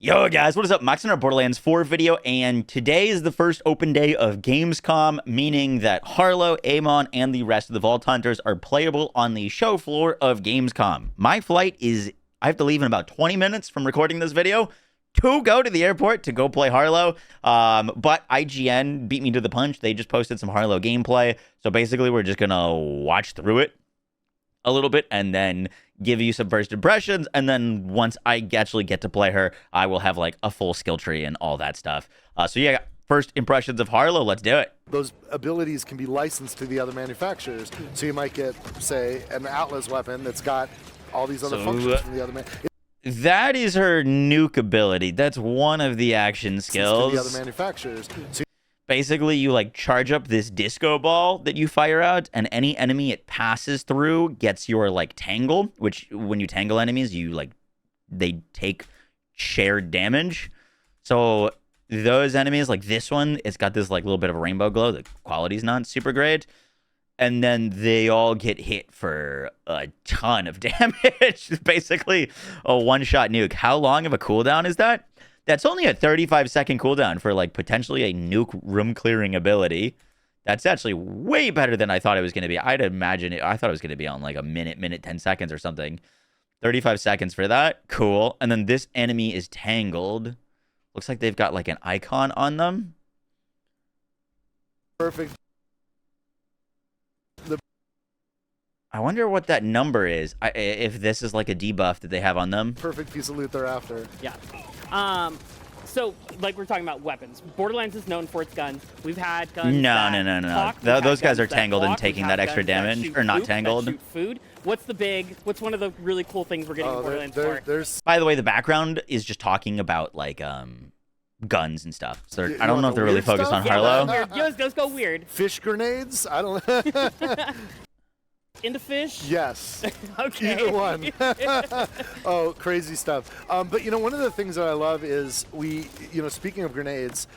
Yo guys, what is up? Max in our Borderlands 4 video, and today is the first open day of Gamescom, meaning that Harlowe, Amon, and the rest of the Vault Hunters are playable on the show floor of Gamescom. My flight is, I have to leave in about 20 minutes from recording this video to go to the airport to go play Harlowe, but IGN beat me to the punch. They just posted some Harlowe gameplay, so basically we're just gonna watch through it a little bit and then give you some first impressions, and then once I actually get to play her, I will have like a full skill tree and all that stuff. So yeah, first impressions of Harlowe, let's do it. Those abilities can be licensed to the other manufacturers, so you might get, say, an Atlas weapon that's got all these other functions from the other that is her nuke ability. That's one of the action skills. To the other manufacturers. So basically, you like charge up this disco ball that you fire out, and any enemy it passes through gets your like tangle, which when you tangle enemies, you like they take shared damage. So those enemies, like this one, it's got this like little bit of a rainbow glow. The quality's not super great. And then they all get hit for a ton of damage. Basically a one-shot nuke. How long of a cooldown is that? That's only a 35-second cooldown for like potentially a nuke room clearing ability. That's actually way better than I thought it was going to be. I'd imagine it. I thought it was going to be on like a minute 10 seconds or something. 35 seconds for that. Cool. And then this enemy is tangled. Looks like they've got like an icon on them. perfect. I wonder what that number is. If this is like a debuff that they have on them. Perfect piece of loot they're after. Yeah. So, like we're talking about weapons. Borderlands is known for its guns. We've had guns. No. Those guys are tangled and taking that extra damage, or not tangled. Shoot food. What's one of the really cool things we're getting in Borderlands 4? By the way, the background is just talking about like guns and stuff. So I don't know if they're really focused on Harlowe. Just go weird. Fish grenades? I don't. Into fish? Yes. Okay. Either one. Oh, crazy stuff. But, you know, one of the things that I love is speaking of grenades,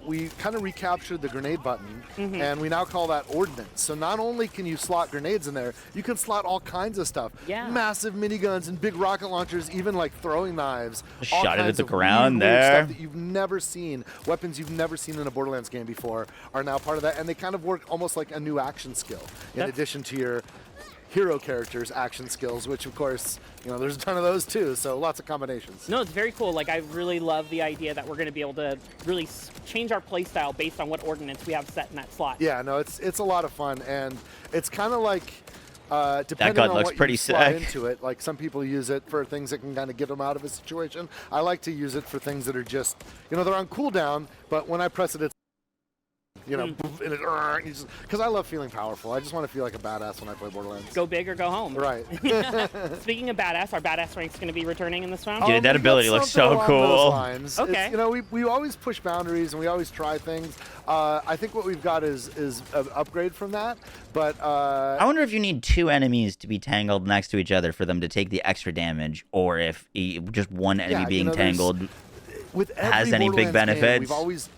we kind of recaptured the grenade button, and we now call that ordnance. So not only can you slot grenades in there, you can slot all kinds of stuff. Yeah. Massive miniguns and big rocket launchers, even like throwing knives. Shot it at the ground there. Stuff that you've never seen, weapons you've never seen in a Borderlands game before are now part of that, and they kind of work almost like a new action skill in addition to your hero characters' action skills, which of course, there's a ton of those too, so lots of combinations. No, it's very cool. Like, I really love the idea that we're going to be able to really change our playstyle based on what ordnance we have set in that slot. Yeah, no, it's a lot of fun, and it's kind of like depending that gun on looks what pretty you slot sick. into it. Like some people use it for things that can kind of get them out of a situation. I like to use it for things that are just, they're on cooldown, but when I press it, it's because I love feeling powerful. I just want to feel like a badass when I play Borderlands. Go big or go home. Right. Speaking of badass, our badass rank's going to be returning in this round. Dude, that ability looks so cool. Okay. We always push boundaries and we always try things. I think what we've got is an upgrade from that. But I wonder if you need two enemies to be tangled next to each other for them to take the extra damage, or if just one enemy being tangled has any big benefits. We've always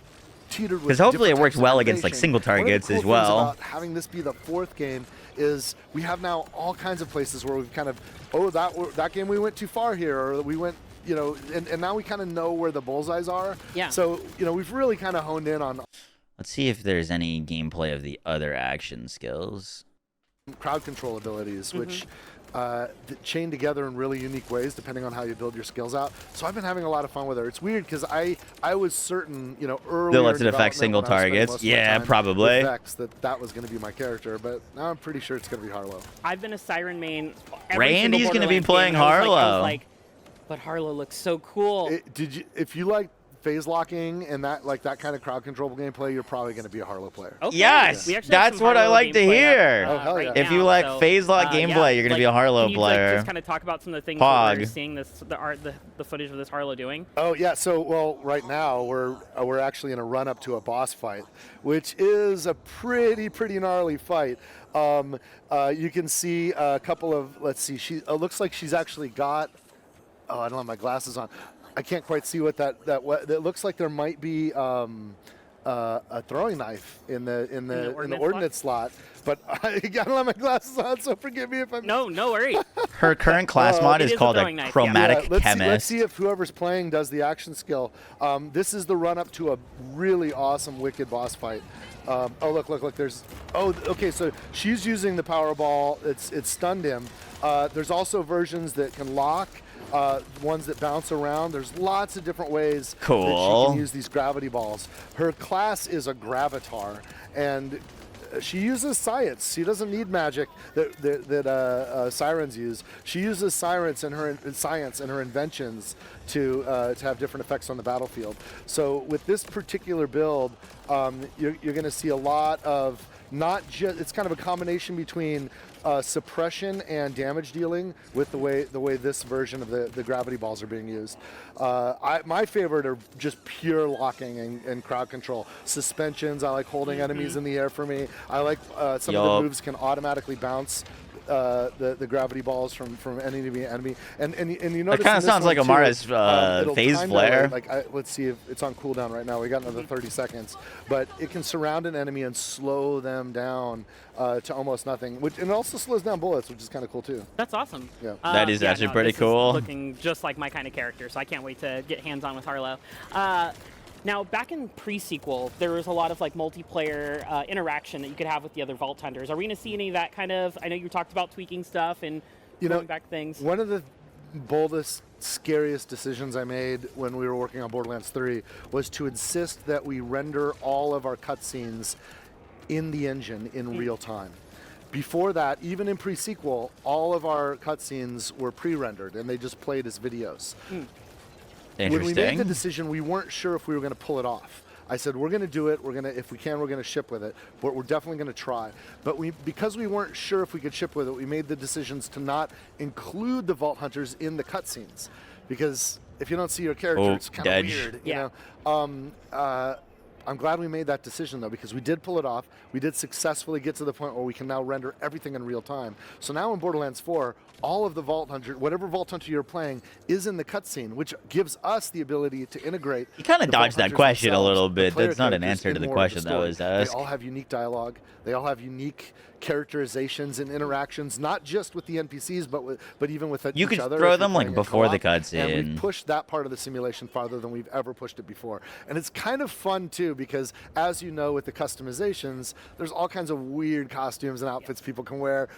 because hopefully it works well against like single targets as well. About having this be the fourth game is we have now all kinds of places where we've kind of that game we went too far here, or we went and now we kind of know where the bullseyes are. Yeah. So we've really kind of honed in on. Let's see if there's any gameplay of the other action skills. Crowd control abilities, which chain together in really unique ways depending on how you build your skills out. So I've been having a lot of fun with her. It's weird because I was certain, earlier that lets it affect single targets. Yeah, probably. That was going to be my character, but now I'm pretty sure it's going to be Harlowe. I've been a Siren main. Randy's going to be playing Harlowe. But Harlowe looks so cool. If you like phase locking and that kind of crowd control gameplay, you're probably going to be a Harlowe player. Okay. Yes, that's what I like to hear. Hell yeah. If you like phase lock gameplay, you're going to be a Harlowe player. Just kind of talk about some of the things that we're seeing the footage of this Harlowe doing. Oh yeah, so right now we're actually in a run up to a boss fight, which is a pretty gnarly fight. You can see a couple of, let's see, it looks like she's actually got. Oh, I don't have my glasses on. I can't quite see what that it looks like. There might be a throwing knife in the ordnance ordnance slot. But I don't have my glasses on, so forgive me if I'm. No worry. Her current class mod it is is a called throwing a knife, yeah. chromatic Let's chemist. see if whoever's playing does the action skill. This is the run up to a really awesome wicked boss fight. Oh look, there's, okay, so she's using the power ball. It's stunned him. There's also versions that can lock, ones that bounce around. There's lots of different ways that she Cool. can use these gravity balls. Her class is a gravitar, and she uses science. She doesn't need magic that sirens use. She uses science and her inventions to have different effects on the battlefield. So with this particular build, you're going to see a lot of not just. It's kind of a combination between suppression and damage dealing with the way this version of the gravity balls are being used. My favorite are just pure locking and crowd control. Suspensions, I like holding enemies in the air for me. I like some of the moves can automatically bounce the gravity balls from enemy to enemy. And you notice That kind of sounds like Amara's it'll phase time flare. that, let's see if it's on cooldown right now. We got another 30 seconds, but it can surround an enemy and slow them down to almost nothing. And it also slows down bullets, which is kind of cool too. That's awesome. Yeah. That is actually pretty this cool. Is looking just like my kind of character, so I can't wait to get hands-on with Harlowe. Now, back in pre-sequel, there was a lot of like multiplayer interaction that you could have with the other Vault Hunters. Are we going to see any of that kind of? I know you talked about tweaking stuff and going back things. One of the boldest, scariest decisions I made when we were working on Borderlands 3 was to insist that we render all of our cutscenes in the engine in real time. Before that, even in pre-sequel, all of our cutscenes were pre-rendered and they just played as videos. When we made the decision, we weren't sure if we were going to pull it off. I said, we're going to do it. If we can, we're going to ship with it. But we're definitely going to try. But because we weren't sure if we could ship with it, we made the decisions to not include the Vault Hunters in the cutscenes. Because if you don't see your character, it's kind of weird. Yeah. You know? I'm glad we made that decision, though, because we did pull it off. We did successfully get to the point where we can now render everything in real time. So now in Borderlands 4, all of the Vault Hunter, whatever Vault Hunter you're playing, is in the cutscene, which gives us the ability to integrate. You kind of dodged that question a little bit. That's not an characters answer to in the more of question that was story. asked. They all have unique dialogue. They all have unique characterizations and interactions, not just with the NPCs, but even with You each could other. throw if you're them like playing a before the co-op. cutscene. And we've pushed that part of the simulation farther than we've ever pushed it before. And it's kind of fun too, because as you know, with the customizations, there's all kinds of weird costumes and outfits people can wear.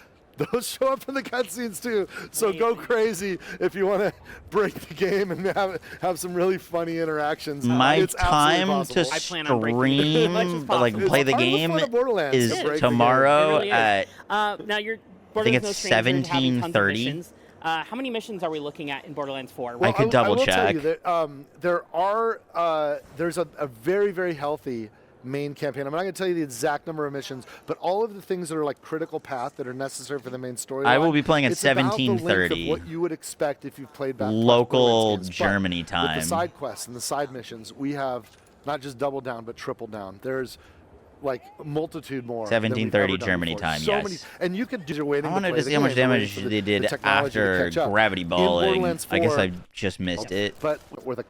Those show up in the cutscenes too. So go crazy if you want to break the game and have some really funny interactions. My it's time absolutely to I plan on breaking as much as stream, like possible. play the It's part of the game, fun of Borderlands is to break the game. tomorrow It really is. at. Now you're I think Borderlands it's no stranger to having tons of 17:30. missions. How many missions are we looking at in Borderlands 4? I could double will tell check. you that, there's a very, very healthy main campaign. I'm not going to tell you the exact number of missions, but all of the things that are like critical path that are necessary for the main storyline. I will be playing at it's about the length of 17:30. what you would expect if you've played back Local Borderlands games. But Germany with time. the side quests and the side missions, we have not just double down, but triple down. There's like a multitude more. than we've 17:30 ever done Germany before. time, So yes. many, and you could do your waiting. I wanted play to the see how much game, waiting damage for the they did technology to after catch up. gravity In balling. Borderlands I guess 4, I just missed it. But where the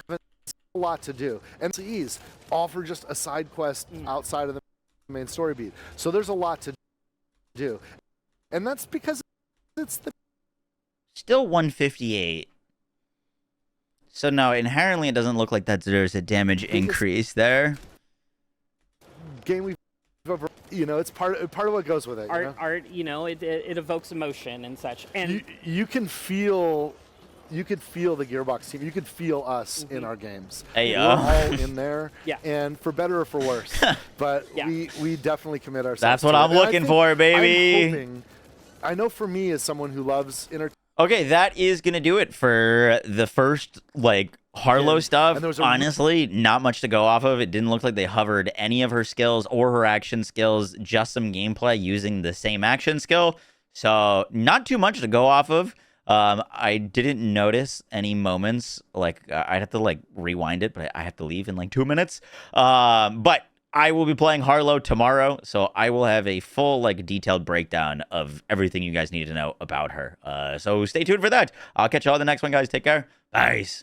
a lot to do, and CEs offer just a side quest outside of the main story beat. So there's a lot to do, and that's because it's the Still 158. So no, inherently it doesn't look like that there's a damage increase there. game we've ever. You know, it's part of what goes with it. Art, it evokes emotion and such. And You can feel. You could feel the Gearbox team. You could feel us in our games. Hey, We're all in there, Yeah. and for better or for worse. But Yeah. we definitely commit ourselves. That's what to it. I'm And I looking think- for, baby. I'm hoping, I know for me, as someone who loves entertainment. Okay, that is gonna do it for the first like Harlowe Yeah, stuff. and there was a- Honestly, not much to go off of. It didn't look like they hovered any of her skills or her action skills. Just some gameplay using the same action skill. So not too much to go off of. I didn't notice any moments like I'd have to like rewind it, but I have to leave in like 2 minutes. But I will be playing Harlowe tomorrow, so I will have a full like detailed breakdown of everything you guys need to know about her. So stay tuned for that. I'll catch you all in the next one, guys. Take care. Bye.